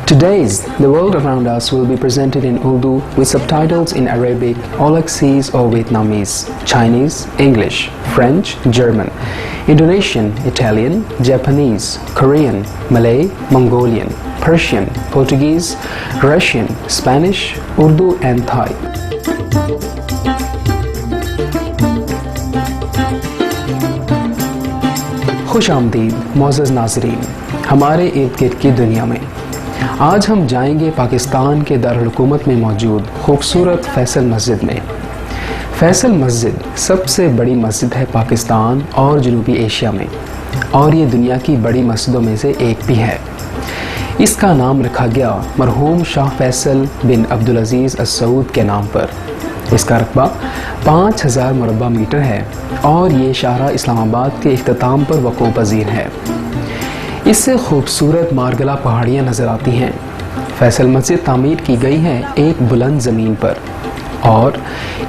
Today's The World Around Us will be presented in Urdu with subtitles in Arabic, Aulacese or Vietnamese, Chinese, English, French, German, Indonesian, Italian, Japanese, Korean, Malay, Mongolian, Persian, Portuguese, Russian, Spanish, Urdu and Thai. خوش آمدید معزز ناظرین ہمارے ارد گرد کی دنیا میں۔ آج ہم جائیں گے پاکستان کے دارالحکومت میں موجود خوبصورت فیصل مسجد میں۔ فیصل مسجد سب سے بڑی مسجد ہے پاکستان اور جنوبی ایشیا میں، اور یہ دنیا کی بڑی مسجدوں میں سے ایک بھی ہے۔ اس کا نام رکھا گیا مرحوم شاہ فیصل بن عبدالعزیز السعود کے نام پر۔ اس کا رقبہ 5000 مربع میٹر ہے اور یہ شاہراہ اسلام آباد کے اختتام پر وقوع پذیر ہے۔ اس سے خوبصورت مارگلا پہاڑیاں نظر آتی ہیں۔ فیصل مسجد تعمیر کی گئی ہے ایک بلند زمین پر، اور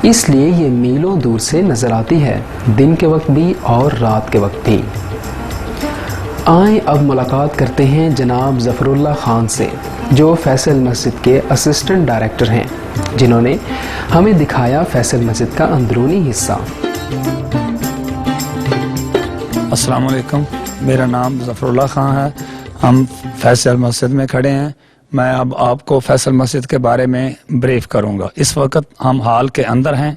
اس لیے یہ میلوں دور سے نظر آتی ہے، دن کے وقت بھی اور رات کے وقت بھی۔ آئیں اب ملاقات کرتے ہیں جناب ظفر اللہ خان سے، جو فیصل مسجد کے اسسٹنٹ ڈائریکٹر ہیں، جنہوں نے ہمیں دکھایا فیصل مسجد کا اندرونی حصہ۔ السلام علیکم، میرا نام ظفر اللہ خان ہے۔ ہم فیصل مسجد میں کھڑے ہیں۔ میں اب آپ کو فیصل مسجد کے بارے میں بریف کروں گا۔ اس وقت ہم ہال کے اندر ہیں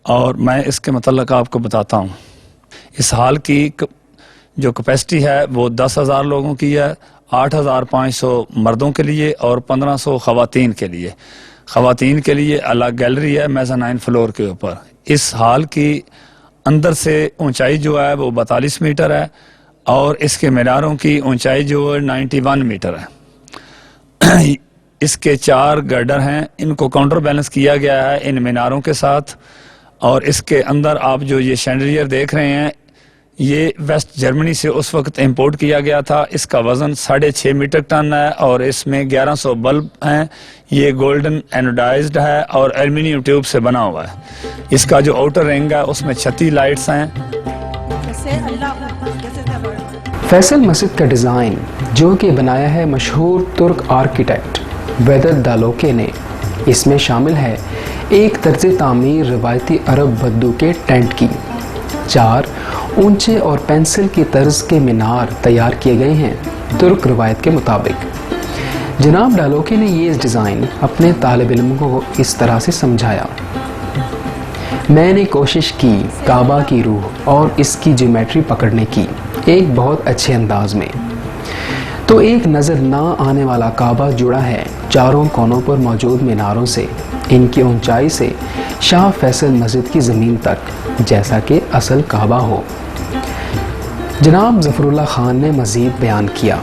اور میں اس کے متعلق آپ کو بتاتا ہوں۔ اس ہال کی جو کیپیسٹی ہے وہ 10,000 لوگوں کی ہے، 8,500 مردوں کے لیے اور 1,500 خواتین کے لیے۔ خواتین کے لیے الگ گیلری ہے میزانائن فلور کے اوپر۔ اس ہال کی اندر سے اونچائی جو ہے وہ 42 میٹر ہے اور اس کے میناروں کی اونچائی جو ہے 91 میٹر ہے۔ اس کے 4 گرڈر ہیں، ان کو کاؤنٹر بیلنس کیا گیا ہے ان میناروں کے ساتھ۔ اور اس کے اندر آپ جو یہ شینڈریئر دیکھ رہے ہیں، یہ ویسٹ جرمنی سے اس وقت امپورٹ کیا گیا تھا۔ اس کا وزن 6.5 میٹرک ٹن ہے اور اس میں 1100 بلب ہیں۔ یہ گولڈن اینوڈائزڈ ہے اور ایلومینیم ٹیوب سے بنا ہوا ہے۔ اس کا جو آؤٹر رنگ ہے اس میں 36 لائٹس ہیں۔ فیصل مسجد کا ڈیزائن جو کہ بنایا ہے مشہور ترک آرکیٹیکٹ ویدت دالوکے نے، اس میں شامل ہے ایک طرز تعمیر روایتی عرب بدو کے ٹینٹ کی۔ 4 اونچے اور پینسل کی طرز کے مینار تیار کیے گئے ہیں ترک روایت کے مطابق۔ جناب ڈالوکے نے یہ ڈیزائن اپنے طالب علموں کو اس طرح سے سمجھایا: میں نے کوشش کی کعبہ کی روح اور اس کی جیومیٹری پکڑنے کی ایک بہت اچھے انداز میں۔ تو ایک نظر نہ آنے والا کعبہ جڑا ہے چاروں کونوں پر موجود میناروں سے، ان کی اونچائی سے شاہ فیصل مسجد کی زمین تک، جیسا کہ اصل کعبہ ہو۔ جناب ظفر اللہ خان نے مزید بیان کیا: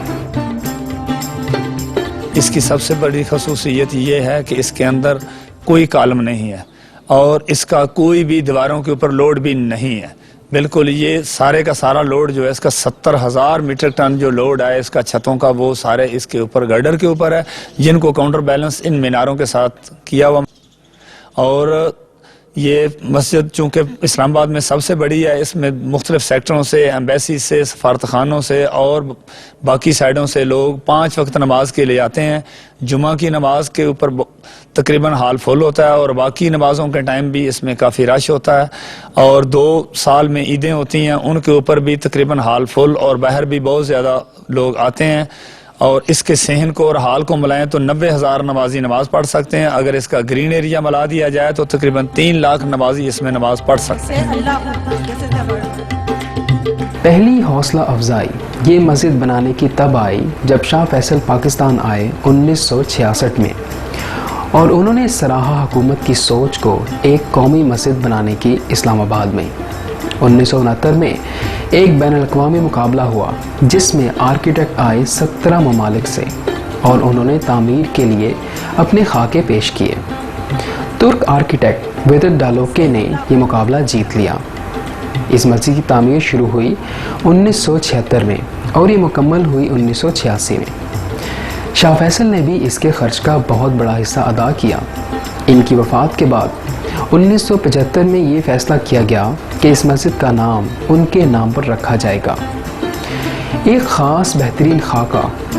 اس کی سب سے بڑی خصوصیت یہ ہے کہ اس کے اندر کوئی کالم نہیں ہے اور اس کا کوئی بھی دیواروں کے اوپر لوڈ بھی نہیں ہے۔ بالکل یہ سارے کا سارا لوڈ جو ہے اس کا 70,000 میٹرک ٹن جو لوڈ ہے اس کا چھتوں کا، وہ سارے اس کے اوپر گرڈر کے اوپر ہے، جن کو کاؤنٹر بیلنس ان میناروں کے ساتھ کیا ہوا۔ اور یہ مسجد چونکہ اسلام آباد میں سب سے بڑی ہے، اس میں مختلف سیکٹروں سے، ایمبیسی سے، سفارت خانوں سے اور باقی سائڈوں سے لوگ 5 وقت نماز کے لیے آتے ہیں۔ جمعہ کی نماز کے اوپر تقریباً ہال فل ہوتا ہے اور باقی نمازوں کے ٹائم بھی اس میں کافی رش ہوتا ہے، اور 2 سال میں عیدیں ہوتی ہیں، ان کے اوپر بھی تقریباً ہال فل اور باہر بھی بہت زیادہ لوگ آتے ہیں۔ اور اس کے صحن کو اور ہال کو ملائیں تو 90,000 نمازی نماز پڑھ سکتے ہیں۔ اگر اس کا گرین ایریا ملا دیا جائے تو تقریباً 3 لاکھ نمازی اس میں نماز پڑھ سکتے ہیں۔ پہلی حوصلہ افزائی یہ مسجد بنانے کی تب آئی جب شاہ فیصل پاکستان آئے 1966 میں، اور انہوں نے سراہا حکومت کی سوچ کو ایک قومی مسجد بنانے کی اسلام آباد میں۔ 1969 میں ایک بین الاقوامی مقابلہ ہوا جس میں آرکیٹیکٹ آئے 17 ممالک سے، اور انہوں نے تعمیر کے لیے اپنے خاکے پیش کیے۔ ترک آرکیٹیکٹ ویدت ڈالوکے نے یہ مقابلہ جیت لیا۔ اس مسجد کی تعمیر شروع ہوئی 1976 میں اور یہ مکمل ہوئی 1986 میں۔ شاہ فیصل نے بھی اس کے خرچ کا بہت بڑا حصہ ادا کیا۔ ان کی وفات کے بعد 1975 میں یہ فیصلہ کیا گیا کہ اس مسجد کا نام ان کے نام پر رکھا جائے گا۔ ایک خاص بہترین خاکہ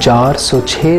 406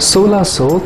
1600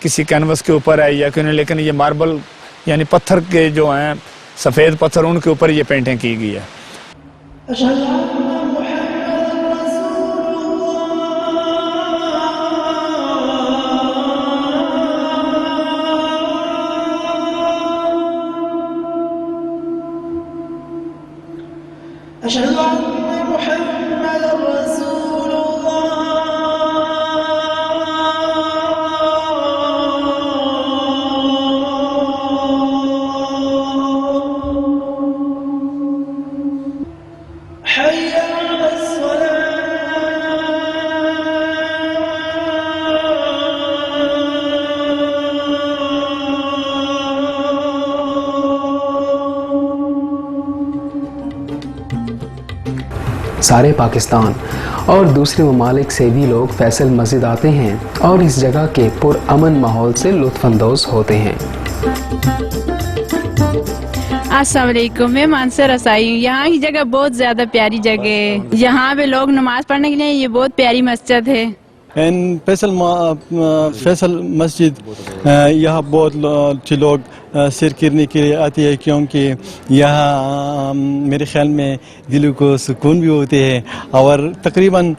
کسی کینوس کے اوپر ہے یا کیوں نہیں، لیکن یہ ماربل یعنی پتھر کے جو ہیں سفید پتھر ان کے اوپر یہ پینٹنگ کی گئی ہے. أشهد أن محمدا رسول الله حي على سارے پاکستان اور دوسرے ممالک سے بھی لوگ فیصل مسجد آتے ہیں اور اس جگہ کے پرامن ماحول سے لطف اندوز ہوتے ہیں. السلام علیکم، میں مانسا رسائی ہوں. یہاں کی جگہ بہت زیادہ پیاری جگہ ہے. یہاں پہ لوگ نماز پڑھنے کے لیے یہ بہت پیاری مسجد ہے. فیصل مسجد یہاں بہت لوگ سیر کرنے کے لیے آتے ہیں، کیونکہ یہاں میرے خیال میں دلوں کو سکون بھی ہوتے ہیں، اور تقریباً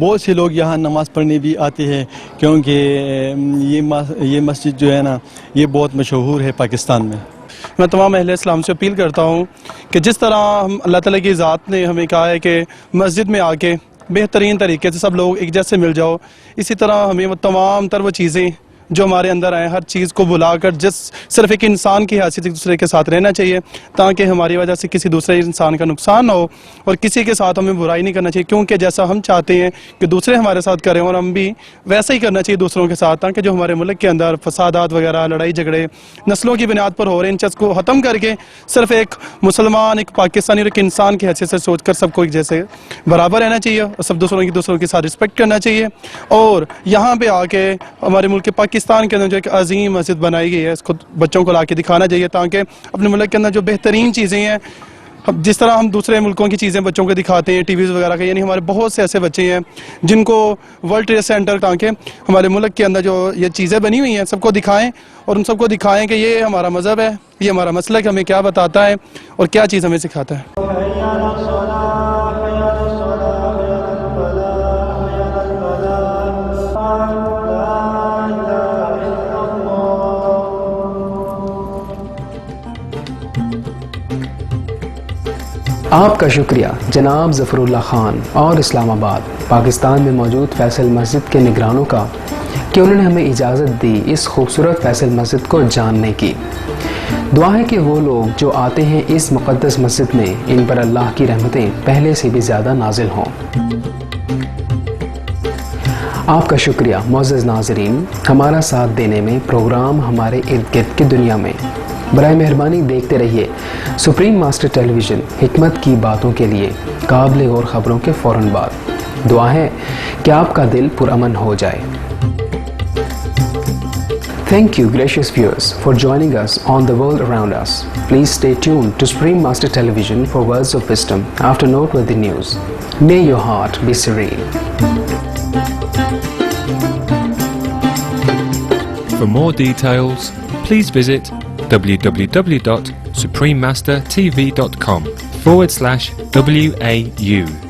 بہت سے لوگ یہاں نماز پڑھنے بھی آتے ہیں، کیونکہ یہ مسجد جو ہے نا یہ بہت مشہور ہے پاکستان میں. میں تمام اہل اسلام سے اپیل کرتا ہوں کہ جس طرح ہم اللہ تعالیٰ کی ذات نے ہمیں کہا ہے کہ مسجد میں آ کے بہترین طریقے سے سب لوگ ایک جیسے مل جاؤ، اسی طرح ہمیں وہ تمام تر وہ چیزیں جو ہمارے اندر آئیں ہر چیز کو بھلا کر صرف ایک انسان کی حیثیت ایک دوسرے کے ساتھ رہنا چاہیے، تاکہ ہماری وجہ سے کسی دوسرے انسان کا نقصان نہ ہو، اور کسی کے ساتھ ہمیں برائی نہیں کرنا چاہیے، کیونکہ جیسا ہم چاہتے ہیں کہ دوسرے ہمارے ساتھ کریں اور ہم بھی ویسا ہی کرنا چاہیے دوسروں کے ساتھ، تاکہ جو ہمارے ملک کے اندر فسادات وغیرہ لڑائی جھگڑے نسلوں کی بنیاد پر ہو رہے ہیں ان چیز کو ختم کر کے صرف ایک مسلمان ایک پاکستانی اور ایک انسان کی حیثیت سے سوچ کر سب کو ایک جیسے برابر رہنا چاہیے اور سب دوسروں کے ساتھ رسپیکٹ کرنا چاہیے. اور یہاں پہ آ کے ہمارے ملک پاکستان کے اندر جو ایک عظیم مسجد بنائی گئی ہے اس کو بچوں کو لا کے دکھانا چاہیے، تاکہ اپنے ملک کے اندر جو بہترین چیزیں ہیں جس طرح ہم دوسرے ملکوں کی چیزیں بچوں کو دکھاتے ہیں ٹی ویز وغیرہ کا، یعنی ہمارے بہت سے ایسے بچے ہیں جن کو ورلڈ ٹریڈ سینٹر تاکہ ہمارے ملک کے اندر جو یہ چیزیں بنی ہوئی ہیں سب کو دکھائیں، اور ان سب کو دکھائیں کہ یہ ہمارا مذہب ہے، یہ ہمارا مسلک ہمیں کیا بتاتا ہے اور کیا چیز ہمیں سکھاتا ہے. آپ کا شکریہ جناب ظفر اللہ خان اور اسلام آباد پاکستان میں موجود فیصل مسجد کے نگرانوں کا کہ انہوں نے ہمیں اجازت دی اس خوبصورت فیصل مسجد کو جاننے کی. دعا ہے کہ وہ لوگ جو آتے ہیں اس مقدس مسجد میں ان پر اللہ کی رحمتیں پہلے سے بھی زیادہ نازل ہوں. آپ کا شکریہ معزز ناظرین ہمارا ساتھ دینے میں. پروگرام ہمارے ارد گرد کی دنیا میں برائے مہربانی دیکھتے رہیے سپریم ماسٹر ٹیلی ویژن. حکمت کی باتوں کے لیے قابل غور خبروں کے فوراً بعد. دعا ہے کہ آپ کا دل پرامن ہو جائے. Thank you, gracious viewers, for joining us on the world around us. Please stay tuned to Supreme Master Television for words of wisdom after noteworthy news. May your heart be serene. For more details, please visit www.suprememastertv.com/WAU.